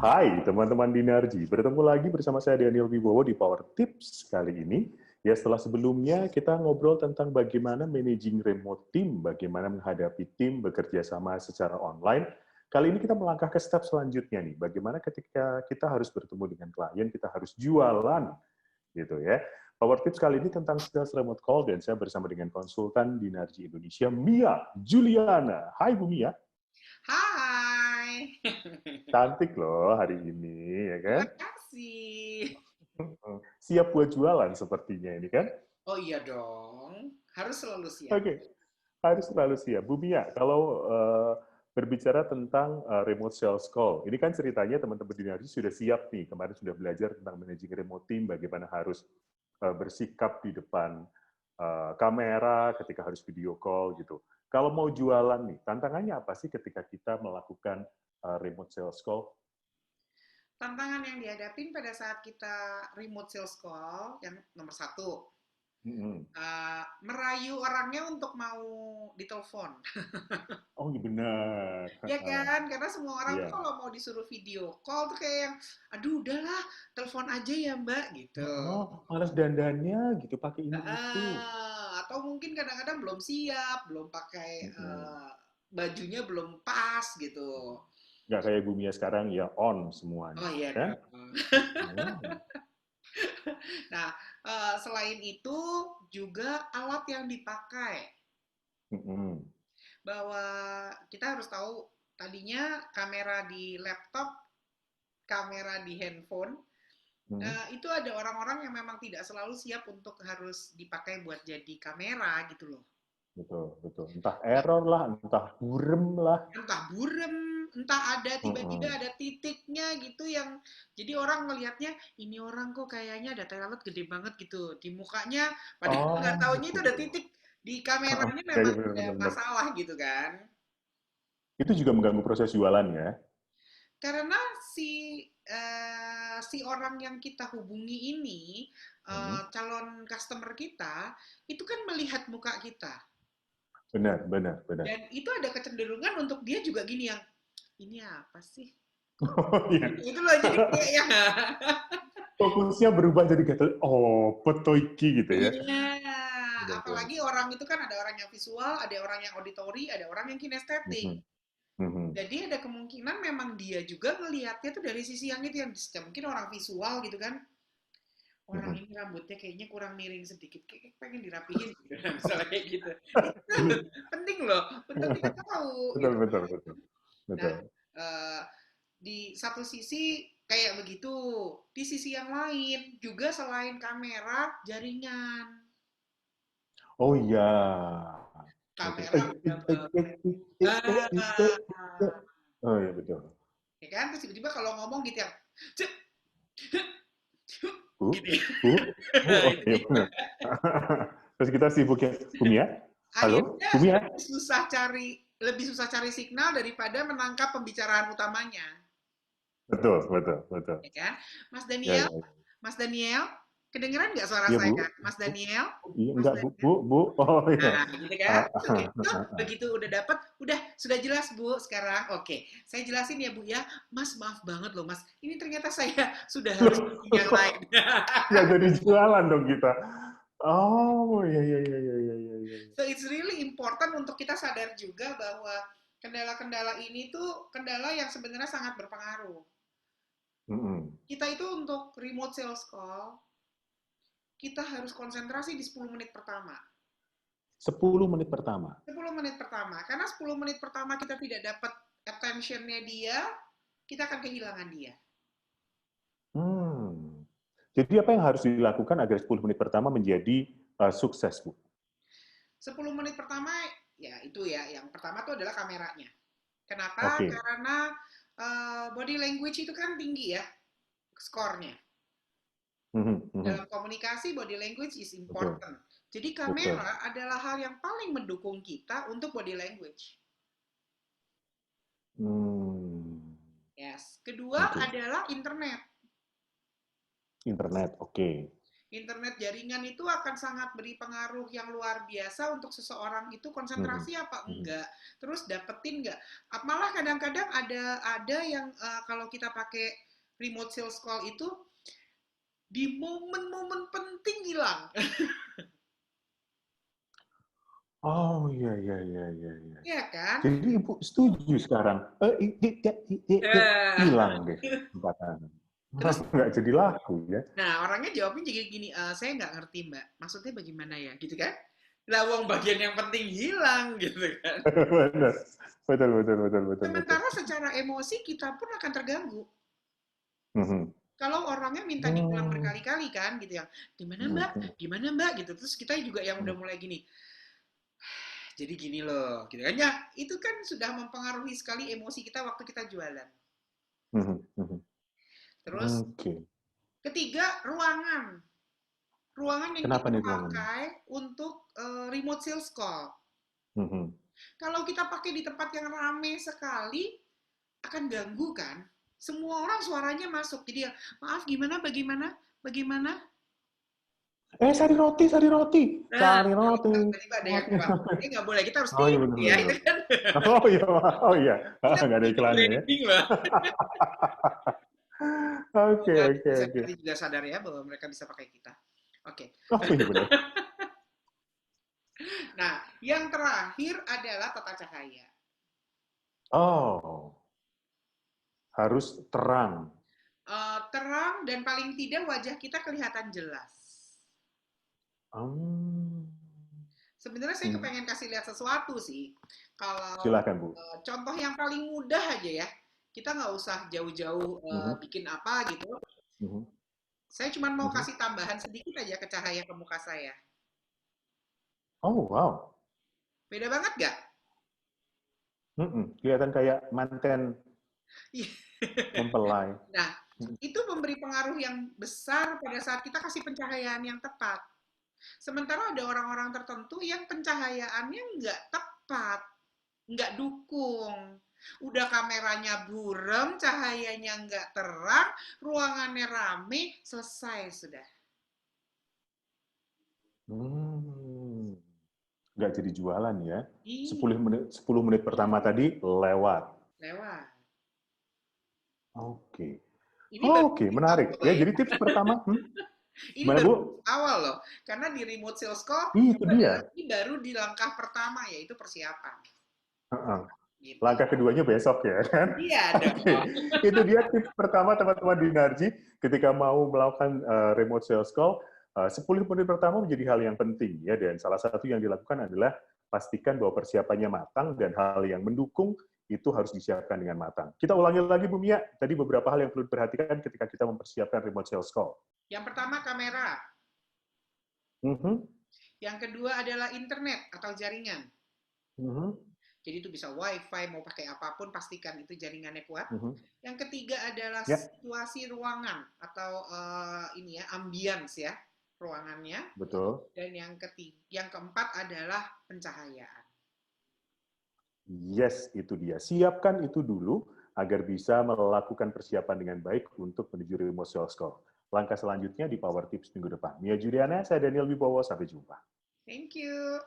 Hai teman-teman Dinarji, bertemu lagi bersama saya Daniel Wibowo di Power Tips kali ini. Ya setelah sebelumnya kita ngobrol tentang bagaimana managing remote team, bagaimana menghadapi tim bekerja sama secara online. Kali ini kita melangkah ke step selanjutnya nih, bagaimana ketika kita harus bertemu dengan klien, kita harus jualan, gitu ya. Power Tips kali ini tentang sales remote call dan saya bersama dengan konsultan Dinarji Indonesia, Mia Juliana. Hai Bu Mia. Hai, Cantik loh hari ini, ya kan? terima kasih. Siap buat jualan sepertinya ini kan? Oh iya dong, harus selalu siap. Oke, harus selalu siap. Bu Mia, kalau berbicara tentang remote sales call, ini kan ceritanya teman-teman di Dinarji sudah siap nih, kemarin sudah belajar tentang managing remote team, bagaimana harus bersikap di depan kamera ketika harus video call gitu. Kalau mau jualan nih, tantangannya apa sih ketika kita melakukan remote sales call? Tantangan yang dihadapin pada saat kita remote sales call, yang nomor satu, Mm-mm. merayu orangnya untuk mau ditelepon. Oh iya benar. Ya kan, karena semua orang tuh Iya. kalau mau disuruh video call tuh kayak yang, aduh udahlah, telepon aja ya mbak, gitu. Oh, males dandannya gitu pakai ini itu. Atau mungkin kadang-kadang belum siap, belum pakai Mm-mm. bajunya belum pas gitu. Nggak kayak Bumia sekarang ya on Oh semuanya, iya kan? dong. Hmm. Nah, selain itu juga alat yang dipakai, Mm-mm. bahwa kita harus tahu tadinya kamera di laptop, kamera di handphone, Mm. itu ada orang-orang yang memang tidak selalu siap untuk harus dipakai buat jadi kamera gitu loh. Betul, betul. Entah error lah, entah burem lah. Entah burem, entah ada tiba-tiba Mm-mm. ada titiknya gitu yang jadi orang ngelihatnya ini orang kok kayaknya ada talent gede banget gitu di mukanya, padahal nggak Oh, taunya itu ada gitu. titik di kameranya Ya, ya memang benar, ada benar, benar. masalah gitu kan. Itu juga mengganggu proses jualan ya. Karena si orang yang kita hubungi ini, Mm. calon customer kita itu kan melihat muka kita Benar, benar, benar. dan itu ada kecenderungan untuk dia juga gini yang ini apa sih? Oh iya. Itu loh jadi kayak ya. Fokusnya berubah jadi gatel. Oh, petoiki gitu ya. Iya, Benar, benar. apalagi orang itu kan ada orang yang visual, ada orang yang auditori, ada orang yang kinestetik. Mhm, mhm, Jadi ada kemungkinan memang dia juga ngelihatnya tuh dari sisi yang itu yang mungkin orang visual gitu kan. Orang mhm. ini rambutnya kayaknya kurang miring sedikit, kayak pengen dirapihin gitu, misalnya kayak gitu. Itu penting loh untuk kita tahu Betul, gitu. betul, betul. Nah, Betul. eh, di satu sisi kayak begitu, di sisi yang lain juga selain kamera, jaringan. Oh iya. Oke. Kamera udah ah, Oh iya betul. ya kan? Terus tiba-tiba kalau ngomong gitu ya, cek, Bu, gitu ya. bu, bu. Oh Gitu iya ya. benar. Terus kita sibuk ya. Bumia? Halo? Akhirnya Bumia? lebih susah cari signal daripada menangkap pembicaraan utamanya, Betul, betul, betul. ya kan? Mas Ya, Daniel, ya, ya. Mas Daniel, kedengeran nggak suara Iya, Bu. saya? Mas Daniel, Iya, Mas enggak, Bu. Daniel. Bu, Bu. Oh iya. Nah, gitu kan? Ah, Oke, ah, tuh ah, ah. begitu udah dapat, udah sudah jelas Bu sekarang. Oke, saya jelasin ya Bu ya. Mas maaf banget loh Mas. Ini ternyata saya sudah harus Loh, meeting yang lain. nggak jadi jualan dong kita. Oh, iya, iya, iya, iya, iya, iya, iya. So it's really important untuk kita sadar juga bahwa kendala-kendala ini tuh kendala yang sebenarnya sangat berpengaruh. Mm-mm. Kita itu untuk remote sales call, kita harus konsentrasi di 10 menit pertama. 10 menit pertama. 10 menit pertama. Karena 10 menit pertama kita tidak dapat attention-nya dia, kita akan kehilangan dia. Hmm. Jadi apa yang harus dilakukan agar 10 menit pertama menjadi sukses, Bu? 10 menit pertama, ya itu ya, yang pertama itu adalah kameranya. Kenapa? Oke. Karena body language itu kan tinggi ya, skornya. Mhm, mhm. Dalam komunikasi, body language is Betul, important. Jadi betul. kamera adalah hal yang paling mendukung kita untuk body language. Hmm. Yes. Kedua Oke. adalah internet. Internet, oke. Internet jaringan itu akan sangat beri pengaruh yang luar biasa untuk seseorang itu Mhm, konsentrasi apa mhm. enggak, terus dapetin enggak. Malah kadang-kadang ada yang kalau kita pakai remote sales call itu di momen-momen penting hilang, Oh, iya iya iya iya iya. ya kan? Jadi Ibu setuju sekarang, Eh, hilang deh kesempatan. Terus, Nggak jadi laku ya. nah orangnya jawabnya jadi gini, saya nggak ngerti mbak, maksudnya bagaimana ya, gitu kan? Lah, wong bagian yang penting hilang, gitu kan? Benar. Betul betul betul betul betul. Sementara secara emosi kita pun akan terganggu. Mhm. Kalau orangnya minta diulang Hmm, berkali-kali kan, gitu ya, mhm, gimana mbak, gitu. Terus kita juga yang udah mulai gini, jadi gini loh, gitu kan ya. Itu kan sudah mempengaruhi sekali emosi kita waktu kita jualan. mhm, mhm. Terus Oke. ketiga, ruangan. Ruangan yang Kenapa kita nih ruangannya? pakai untuk remote sales call. Mhm. Kalau kita pakai di tempat yang ramai sekali, akan ganggu kan? Semua orang suaranya masuk. Jadi ya, maaf gimana, bagaimana, bagaimana. Sari roti, sari roti, Nah, sari roti. tiba-tiba ada yang Roti. lewat. Ini nggak boleh, kita harus Oh iya tit, benar ya benar itu benar. kan. Oh iya, oh iya. Kita Nggak ada bikin iklannya ya. branding loh. Oke Semoga oke netizen oke. nanti juga sadar ya bahwa mereka bisa pakai kita. Oke. Oh iya benar. Nah, yang terakhir adalah tata cahaya. Oh, harus terang. Terang dan paling tidak wajah kita kelihatan jelas. Hmm. Sebenarnya saya Hmm. kepengen kasih lihat sesuatu sih. Kalau Silakan Bu. contoh yang paling mudah aja ya, kita nggak usah jauh-jauh Mhm, bikin apa gitu. mhm, Saya cuma mau mhm. kasih tambahan sedikit aja ke cahaya ke muka saya. Oh wow. Beda banget nggak? Mhm. Kelihatan kayak manten mempelai. Nah, Mhm. itu memberi pengaruh yang besar pada saat kita kasih pencahayaan yang tepat. Sementara ada orang-orang tertentu yang pencahayaannya nggak tepat, nggak dukung. Udah kameranya burem, cahayanya nggak terang, ruangannya rame, selesai sudah. Hmm. Nggak jadi jualan ya. Ih, 10 menit pertama tadi lewat. lewat. Oke. Ini baru Oke, tips menarik. awal Ya, loh ya. jadi tips pertama, Ini gimana baru Bu? tips awal loh. Karena di remote sales call Itu itu adalah dia. ini baru di langkah pertama yaitu persiapan. Heeh. Gitu. Langkah keduanya besok ya kan? Iya Oke, dong. itu dia tips pertama teman-teman di Narji ketika mau melakukan remote sales call. 10 menit pertama menjadi hal yang penting ya, dan salah satu yang dilakukan adalah pastikan bahwa persiapannya matang dan hal yang mendukung itu harus disiapkan dengan matang. Kita ulangi lagi Bu Mia, tadi beberapa hal yang perlu diperhatikan ketika kita mempersiapkan remote sales call. Yang pertama kamera. Mhm, Yang kedua adalah internet atau jaringan. mhm, Jadi itu bisa wifi, mau pakai apapun, pastikan itu jaringannya kuat. mhm. Yang ketiga adalah Ya, situasi ruangan atau ini ya, ambience ya, ruangannya. betul. Dan yang keempat adalah pencahayaan. Yes, itu dia. Siapkan itu dulu agar bisa melakukan persiapan dengan baik untuk menuju remote sales call. Langkah selanjutnya di Power Tips minggu depan. Mia Juliana, saya Daniel Wibowo. Sampai jumpa. Thank you.